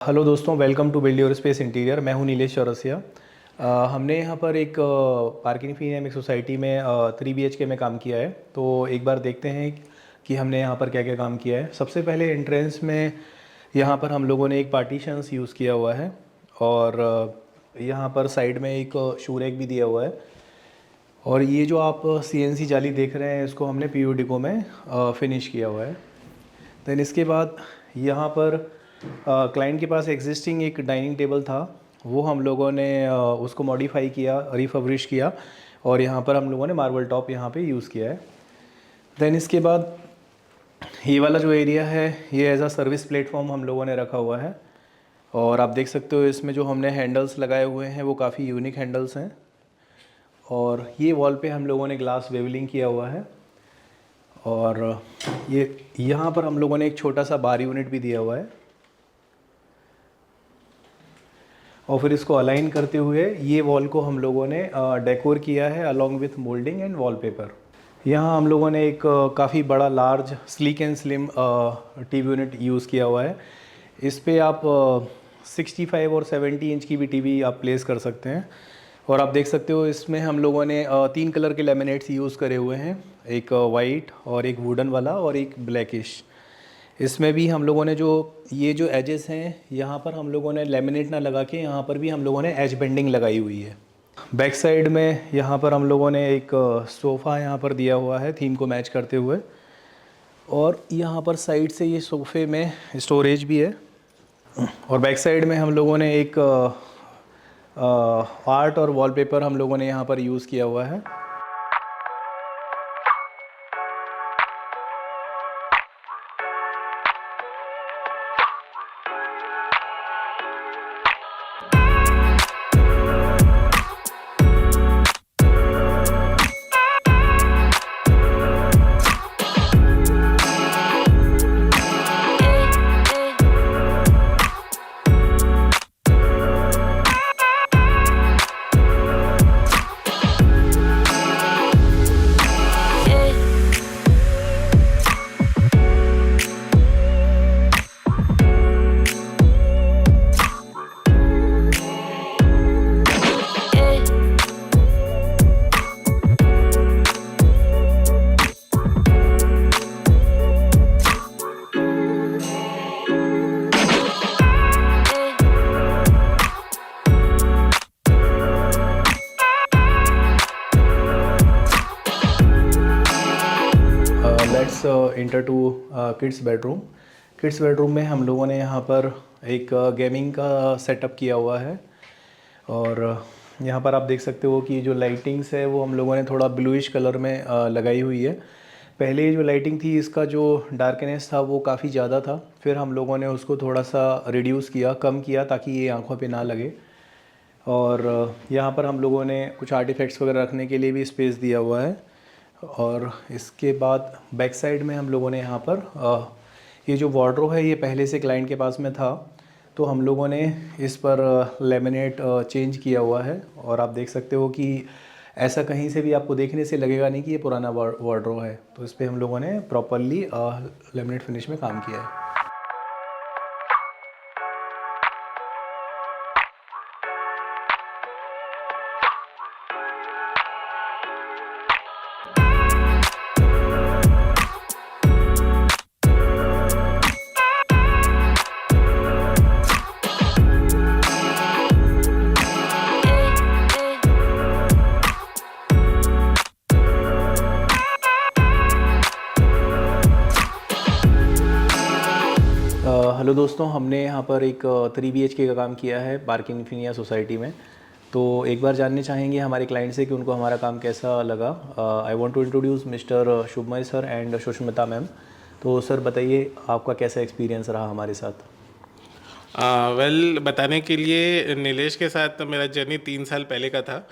Hello दोस्तों, welcome to build your space interior. मैं हूं नीलेश चौरसिया। हमने यहाँ पर एक पार्किंग एक सोसाइटी में 3 BHK में काम किया है। तो एक बार देखते हैं कि हमने यहाँ पर क्या क्या काम किया है। सबसे पहले एंट्रेंस में यहाँ पर हम लोगों ने एक पार्टीशंस यूज़ किया हुआ है और यहाँ पर साइड में एक शू रैक भी दिया हुआ है। और ये जो आप CNC जाली देख रहे हैं, इसको हमने PU डिको में फिनिश किया हुआ है। देन इसके बाद यहाँ पर क्लाइंट के पास एग्जिस्टिंग एक डाइनिंग टेबल था, वो हम लोगों ने उसको मॉडिफाई किया, रिफर्बिश किया और यहाँ पर हम लोगों ने मार्बल टॉप यहाँ पे यूज़ किया है। देन इसके बाद ये वाला जो एरिया है, ये एज अ सर्विस प्लेटफॉर्म हम लोगों ने रखा हुआ है। और आप देख सकते हो इसमें जो हमने हैंडल्स लगाए हुए हैं वो काफ़ी यूनिक हैंडल्स हैं। और ये वॉल पे हम लोगों ने ग्लास वेवलिंग किया हुआ है। और ये यहाँ पर हम लोगों ने एक छोटा सा बार यूनिट भी दिया हुआ है। और फिर इसको अलाइन करते हुए ये वॉल को हम लोगों ने डेकोर किया है along with moulding and wallpaper. यहाँ हम लोगों ने एक काफ़ी बड़ा large sleek and slim TV unit use किया हुआ है। इस पे आप 65 और 70 इंच की भी टीवी आप प्लेस कर सकते हैं। और आप देख सकते हो इसमें हम लोगों ने 3 कलर के लैमिनेट्स यूज़ करे हुए हैं, एक वाइट और एक वुडन वाला और एक ब्लैकिश। इसमें भी हम लोगों ने जो ये जो एजेस हैं, यहाँ पर हम लोगों ने लेमिनेट ना लगा के यहाँ पर भी हम लोगों ने एज बेंडिंग लगाई हुई है। बैक साइड में यहाँ पर हम लोगों ने एक सोफ़ा यहाँ पर दिया हुआ है थीम को मैच करते हुए। और यहाँ पर साइड से ये सोफ़े में स्टोरेज भी है। और बैक साइड में हम लोगों ने एक आर्ट और वॉलपेपर हम लोगों ने यहाँ पर यूज़ किया हुआ है। Let's enter to kids bedroom. Kids bedroom में हम लोगों ने यहाँ पर एक गेमिंग का सेटअप किया हुआ है। और यहाँ पर आप देख सकते हो कि जो लाइटिंग्स है वो हम लोगों ने थोड़ा ब्लूइश कलर में लगाई हुई है। पहले जो लाइटिंग थी इसका जो डार्कनेस था वो काफ़ी ज़्यादा था, फिर हम लोगों ने उसको थोड़ा सा रिड्यूस किया, कम किया, ताकि ये आँखों पे ना लगे। और यहाँ पर हम लोगों ने कुछ आर्टिफैक्ट्स वगैरह रखने के लिए भी स्पेस दिया हुआ है। और इसके बाद बैक साइड में हम लोगों ने यहाँ पर ये जो वार्डरोब है ये पहले से क्लाइंट के पास में था, तो हम लोगों ने इस पर लेमिनेट चेंज किया हुआ है। और आप देख सकते हो कि ऐसा कहीं से भी आपको देखने से लगेगा नहीं कि ये पुराना वार्डरोब है। तो इस पर हम लोगों ने प्रॉपरली लेमिनेट फिनिश में काम किया है। हेलो दोस्तों, हमने यहाँ पर एक 3 BHK का काम किया है पार्किंग इन्फिनिया सोसाइटी में। तो एक बार जानने चाहेंगे हमारे क्लाइंट से कि उनको हमारा काम कैसा लगा। I want to introduce mister Shubhamay sir and Sushmita ma'am. तो सर बताइए, आपका कैसा एक्सपीरियंस रहा हमारे साथ। बताने के लिए नीलेश के साथ मेरा जर्नी 3 साल पहले का था।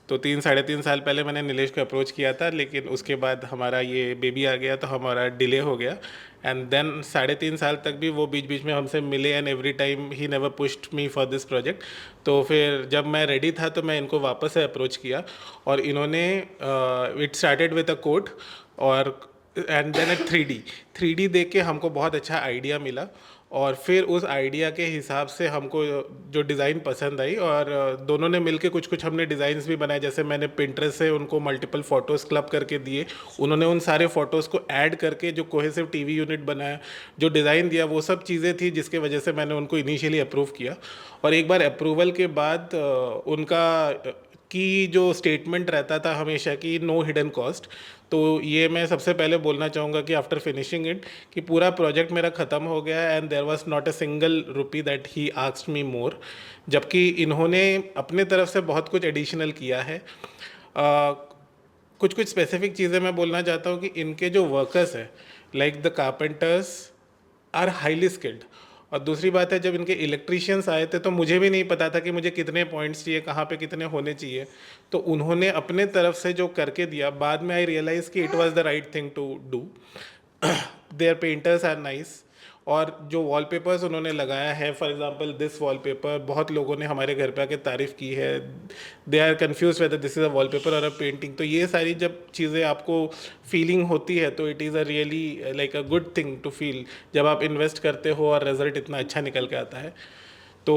तो 3 साढ़े 3 साल पहले मैंने नीलेश को अप्रोच किया था, लेकिन उसके बाद हमारा ये बेबी आ गया तो हमारा डिले हो गया। एंड देन 3.5 साल तक भी वो बीच बीच में हमसे मिले and every time he never pushed me for this project. तो फिर जब मैं रेडी था तो मैं इनको वापस से अप्रोच किया और इन्होंने it started with a quote और एंड देन 3D देख के हमको बहुत अच्छा आइडिया मिला। और फिर उस आइडिया के हिसाब से हमको जो डिज़ाइन पसंद आई, और दोनों ने मिलके कुछ कुछ हमने डिज़ाइंस भी बनाए। जैसे मैंने पिंटरेस्ट से उनको मल्टीपल फ़ोटोज़ क्लब करके दिए, उन्होंने उन सारे फ़ोटोज़ को ऐड करके जो कोहेसिव टीवी यूनिट बनाया, जो डिज़ाइन दिया, वो सब चीज़ें थी जिसके वजह से मैंने उनको इनिशियली अप्रूव किया। और एक बार अप्रूवल के बाद उनका की जो स्टेटमेंट रहता था हमेशा कि नो हिडन कॉस्ट, तो ये मैं सबसे पहले बोलना चाहूँगा कि आफ्टर फिनिशिंग इट कि पूरा प्रोजेक्ट मेरा ख़त्म हो गया and there was not a single rupee that he asked me more, जबकि इन्होंने अपने तरफ से बहुत कुछ एडिशनल किया है। कुछ कुछ स्पेसिफिक चीज़ें मैं बोलना चाहता हूँ कि इनके जो वर्कर्स हैं, like the carpenters are highly skilled. और दूसरी बात है, जब इनके इलेक्ट्रीशियंस आए थे तो मुझे भी नहीं पता था कि मुझे कितने पॉइंट्स चाहिए, कहाँ पे कितने होने चाहिए, तो उन्होंने अपने तरफ से जो करके दिया, बाद में आई रियलाइज़ कि it was the right thing to do. Their painters are nice, और जो वॉलपेपर्स उन्होंने लगाया है, फॉर एग्जांपल दिस वॉलपेपर, बहुत लोगों ने हमारे घर पे आके तारीफ़ की है। They are confuse whether this is a wallpaper और अ पेंटिंग। तो ये सारी जब चीज़ें आपको फीलिंग होती है तो it is a really like a good thing to feel जब आप इन्वेस्ट करते हो और रिजल्ट इतना अच्छा निकल के आता है। तो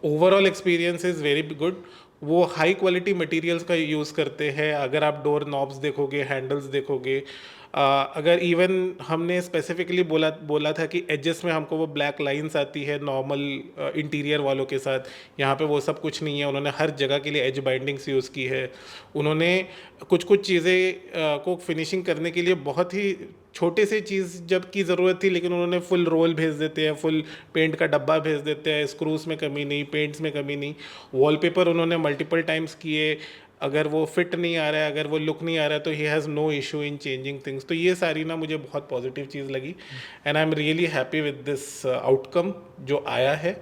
overall experience is very good. वो हाई क्वालिटी मटेरियल्स का यूज़ करते हैं। अगर आप डोर नॉब्स देखोगे, हैंडल्स देखोगे, अगर इवन हमने स्पेसिफिकली बोला था कि एजेस में हमको वो ब्लैक लाइंस आती है नॉर्मल इंटीरियर वालों के साथ, यहाँ पे वो सब कुछ नहीं है। उन्होंने हर जगह के लिए एज बाइंडिंग्स यूज़ की है। उन्होंने कुछ कुछ चीज़ें को फिनिशिंग करने के लिए बहुत ही छोटे से चीज़ जब की ज़रूरत थी, लेकिन उन्होंने फुल रोल भेज देते हैं, फुल पेंट का डब्बा भेज देते हैं। स्क्रूज में कमी नहीं, पेंट्स में कमी नहीं। वॉलपेपर उन्होंने मल्टीपल टाइम्स किए, अगर वो फिट नहीं आ रहा है, अगर वो लुक नहीं आ रहा है, तो he has no issue in changing things. तो ये सारी ना मुझे बहुत पॉजिटिव चीज़ लगी and I am really happy with this outcome जो आया है।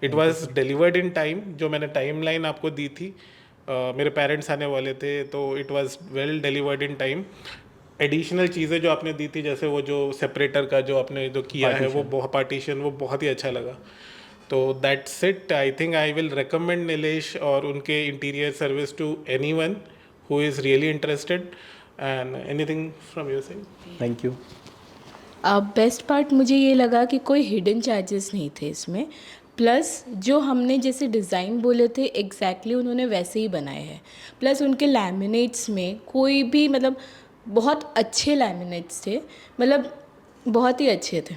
It was delivered in time. जो मैंने टाइम लाइन आपको दी थी, मेरे पेरेंट्स आने वाले थे, तो it was well delivered in time. Additional चीज़ें जो आपने दी थी, जैसे वो जो सेपरेटर का जो आपने जो किया है, वो पार्टीशन, वो बहुत ही अच्छा लगा। तो that's it. I think I will recommend Nilesh और उनके interior service to anyone who is really interested. And anything from your side? Thank you. Best part मुझे ये लगा कि कोई हिडन चार्जेस नहीं थे इसमें, प्लस जो हमने जैसे डिज़ाइन बोले थे एग्जैक्टली उन्होंने वैसे ही बनाए हैं। प्लस उनके लैमिनेट्स में कोई भी मतलब बहुत अच्छे लैमिनेट्स थे, मतलब बहुत ही अच्छे थे।